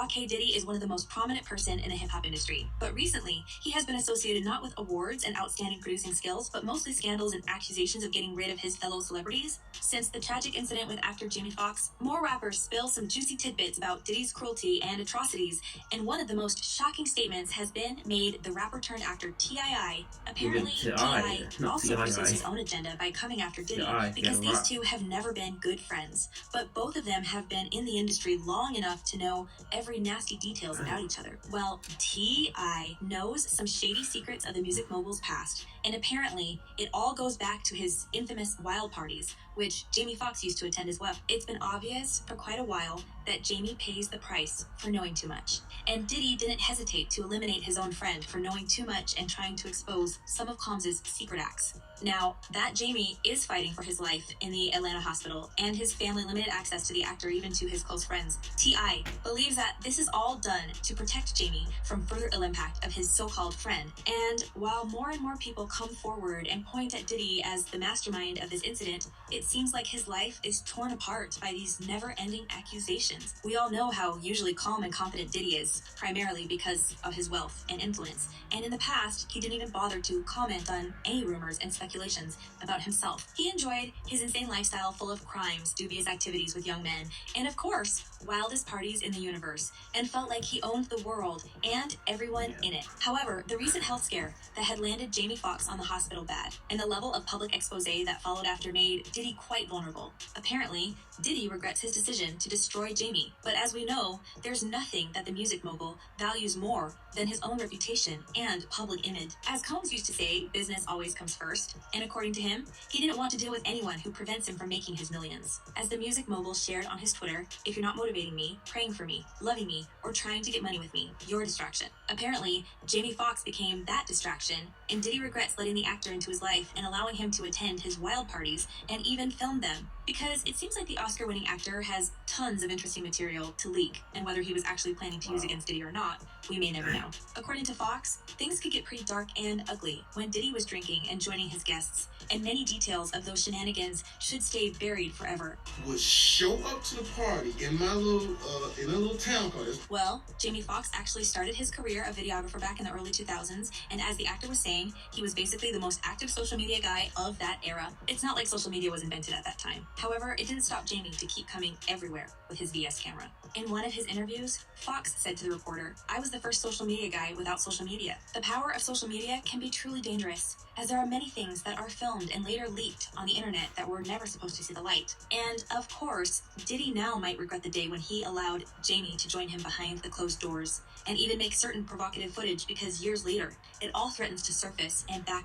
K. Diddy is one of the most prominent person in the hip-hop industry, but recently, he has been associated not with awards and outstanding producing skills, but mostly scandals and accusations of getting rid of his fellow celebrities. Since the tragic incident with actor Jamie Foxx, more rappers spill some juicy tidbits about Diddy's cruelty and atrocities, and one of the most shocking statements has been made the rapper-turned-actor T.I. Apparently, T.I. also pursues his own agenda by coming after Diddy, because these two have never been good friends, but both of them have been in the industry long enough to know every nasty details about each other. Well, T.I. knows some shady secrets of the music mogul's past, and apparently, it all goes back to his infamous wild parties, which Jamie Foxx used to attend as well. It's been obvious for quite a while that Jamie pays the price for knowing too much. And Diddy didn't hesitate to eliminate his own friend for knowing too much and trying to expose some of Combs' secret acts. Now, that Jamie is fighting for his life in the Atlanta hospital, and his family limited access to the actor even to his close friends. T.I. believes that this is all done to protect Jamie from further ill impact of his so-called friend. And while more and more people come forward and point at Diddy as the mastermind of this incident, it seems like his life is torn apart by these never-ending accusations. We all know how usually calm and confident Diddy is, primarily because of his wealth and influence. And in the past, he didn't even bother to comment on any rumors and speculations about himself. He enjoyed his insane lifestyle full of crimes, dubious activities with young men, and of course, wildest parties in the universe, and felt like he owned the world and everyone in it. However, the recent health scare that had landed Jamie Foxx on the hospital bed, and the level of public expose that followed after made Diddy quite vulnerable. Apparently, Diddy regrets his decision to destroy Jamie, but as we know, there's nothing that the music mogul values more than his own reputation and public image. As Combs used to say, business always comes first, and according to him, he didn't want to deal with anyone who prevents him from making his millions. As the music mogul shared on his Twitter, "If you're not motivating me, praying for me, loving me, or trying to get money with me, you're a distraction." Apparently, Jamie Foxx became that distraction, and Diddy regrets letting the actor into his life and allowing him to attend his wild parties and even film them, because it seems like the Oscar-winning actor has tons of interesting material to leak, and whether he was actually planning to use against Diddy or not, we may never know. According to Fox, things could get pretty dark and ugly when Diddy was drinking and joining his guests, and many details of those shenanigans should stay buried forever. Would show up to the party in my little town called this. Well, Jamie Foxx actually started his career of videographer back in the early 2000s, and as the actor was saying, he was basically the most active social media guy of that era. It's not like social media was invented at that time. However, it didn't stop Jamie to keep coming everywhere with his VS camera. In one of his interviews, Foxx said to the reporter, "I was the first social media guy without social media." The power of social media can be truly dangerous, as there are many things that are filmed and later leaked on the internet that were never supposed to see the light. And of course, Diddy now might regret the day when he allowed Jamie to join him behind the closed doors, and even make certain provocative footage, because years later, it all threatens to surface and back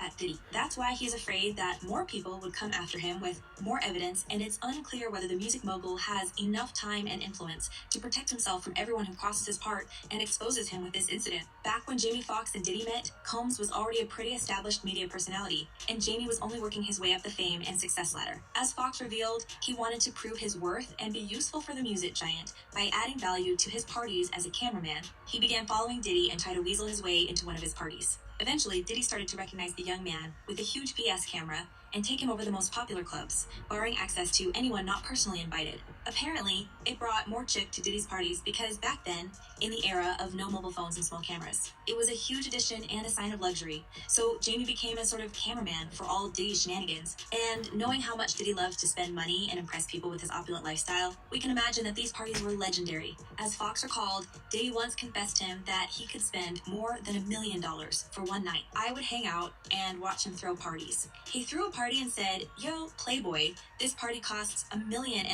at Diddy. That's why he is afraid that more people would come after him with more evidence, and it's unclear whether the music mogul has enough time and influence to protect himself from everyone who crosses his path and exposes him with this incident. Back when Jamie Foxx and Diddy met, Combs was already a pretty established media personality, and Jamie was only working his way up the fame and success ladder. As Foxx revealed, he wanted to prove his worth and be useful for the music giant by adding value to his parties as a cameraman. He began following Diddy and tried to weasel his way into one of his parties. Eventually, Diddy started to recognize the young man with a huge VS camera and take him over the most popular clubs, barring access to anyone not personally invited. Apparently, it brought more chick to Diddy's parties because back then, in the era of no mobile phones and small cameras, it was a huge addition and a sign of luxury. So Jamie became a sort of cameraman for all Diddy's shenanigans. And knowing how much Diddy loved to spend money and impress people with his opulent lifestyle, we can imagine that these parties were legendary. As Foxx recalled, Diddy once confessed to him that he could spend more than $1 million for one night. "I would hang out and watch him throw parties. He threw a party and said, 'Yo, Playboy, this party costs $1.5 million.'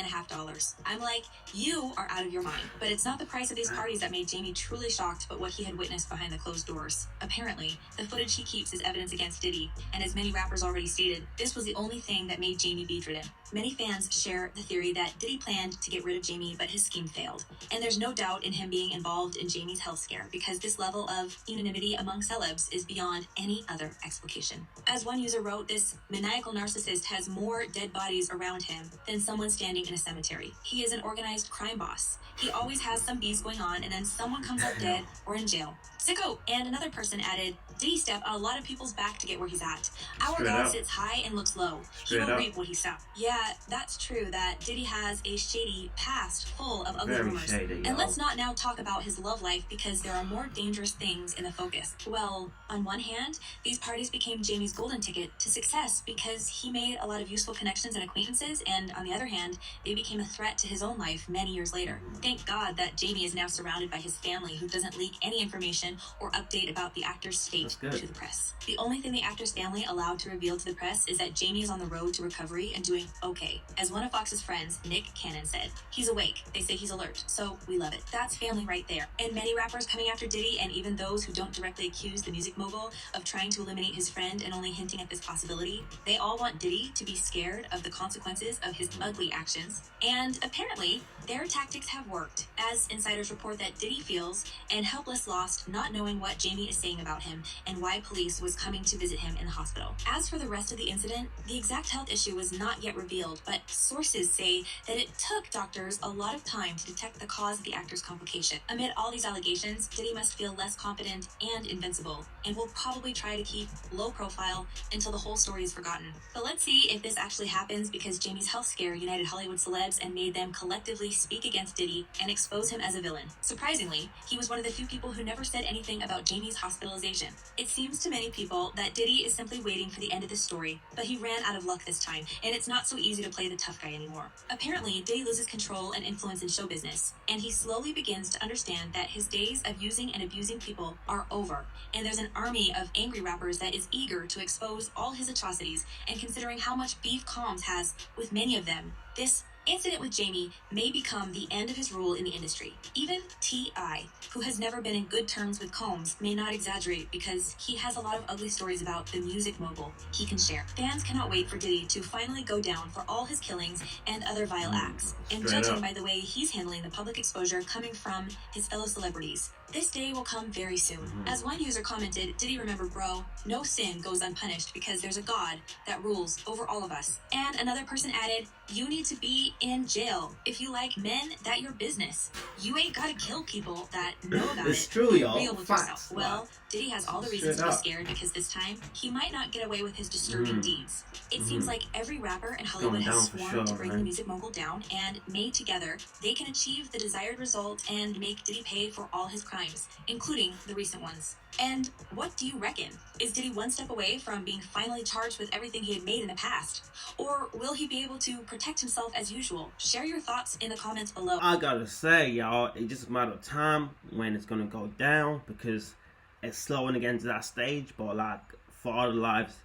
I'm like, you are out of your mind." But it's not the price of these parties that made Jamie truly shocked, but what he had witnessed behind the closed doors. Apparently, the footage he keeps is evidence against Diddy, and as many rappers already stated, this was the only thing that made Jamie bedridden. Many fans share the theory that Diddy planned to get rid of Jamie, but his scheme failed. And there's no doubt in him being involved in Jamie's health scare, because this level of unanimity among celebs is beyond any other explication. As one user wrote, this maniacal narcissist has more dead bodies around him than someone standing in a cemetery. He is an organized crime boss. He always has some beef going on, and then someone comes up dead or in jail. Sicko. And another person added, Diddy stepped on a lot of people's back to get where he's at. Our Straight God up. sits high and looks low. Straight He will up. reap what he sows. Yeah, that's true that Diddy has a shady past full of ugly Very rumors. shady, and let's not now talk about his love life because there are more dangerous things in the focus. Well, on one hand, these parties became Jamie's golden ticket to success because he made a lot of useful connections and acquaintances, and on the other hand, they became a threat to his own life many years later. Thank God that Jamie is now surrounded by his family who doesn't leak any information or update about the actor's fate to the press. The only thing the actor's family allowed to reveal to the press is that Jamie is on the road to recovery and doing okay. As one of Foxx's friends, Nick Cannon, said, he's awake. They say he's alert, so we love it. That's family right there. And many rappers coming after Diddy, and even those who don't directly accuse the music mogul of trying to eliminate his friend and only hinting at this possibility, they all want Diddy to be scared of the consequences of his ugly actions. And apparently, their tactics have worked, as insiders report that Diddy feels and helpless lost, not knowing what Jamie is saying about him and why police was coming to visit him in the hospital. As for the rest of the incident, the exact health issue was not yet revealed, but sources say that it took doctors a lot of time to detect the cause of the actor's complication. Amid all these allegations, Diddy must feel less confident and invincible, and will probably try to keep low profile until the whole story is forgotten. But let's see if this actually happens, because Jamie's health scare united Hollywood celebs and made them collectively speak against Diddy and expose him as a villain. Surprisingly, he was one of the few people who never said anything about Jamie's hospitalization. It seems to many people that Diddy is simply waiting for the end of this story, but he ran out of luck this time, and it's not so easy to play the tough guy anymore. Apparently, Diddy loses control and influence in show business, and he slowly begins to understand that his days of using and abusing people are over, and there's an army of angry rappers that is eager to expose all his atrocities, and considering how much beef Combs has with many of them, this incident with Jamie may become the end of his rule in the industry. Even T.I., who has never been in good terms with Combs, may not exaggerate because he has a lot of ugly stories about the music mogul he can share. Fans cannot wait for Diddy to finally go down for all his killings and other vile acts. And judging by the way he's handling the public exposure coming from his fellow celebrities, this day will come very soon. As one user commented, Diddy, remember bro, no sin goes unpunished because there's a God that rules over all of us. And another person added, you need to be in jail. If you like men, that your business. You ain't gotta kill people that know about It's it. true, Be y'all. real with Facts, yourself. Well, like, Diddy has all the reasons to straight be up. scared because this time, he might not get away with his disturbing deeds. It seems like every rapper in Hollywood Going has down for sworn sure, to bring the man. music mogul down, and made together, they can achieve the desired result and make Diddy pay for all his crimes, including the recent ones. And what do you reckon? Is Diddy one step away from being finally charged with everything he had made in the past? Or will he be able to protect himself as usual? Share your thoughts in the comments below. I gotta say, y'all, it's just a matter of time when it's gonna go down, because it's slowing again to that stage. But like for all the lives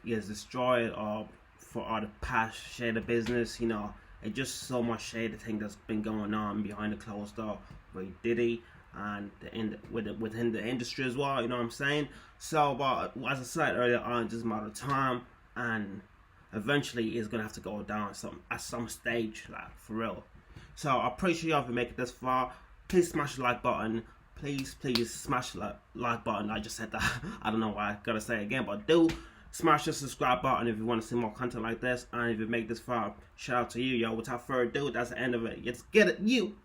he has destroyed, or for all the past shade of business, you know, it's just so much shade of thing that's been going on behind the closed door with Diddy and within the industry as well, you know what I'm saying? So, but as I said earlier on, it's just a matter of time, and eventually it's gonna have to go down at some stage, like for real. So I appreciate y'all for making it this far. Please smash the like button. Please smash the like button. I just said that. I don't know why I gotta say it again, but do smash the subscribe button if you want to see more content like this. And if you make this far, shout out to you, yo. Without further ado, that's the end of it. Let's get it, you.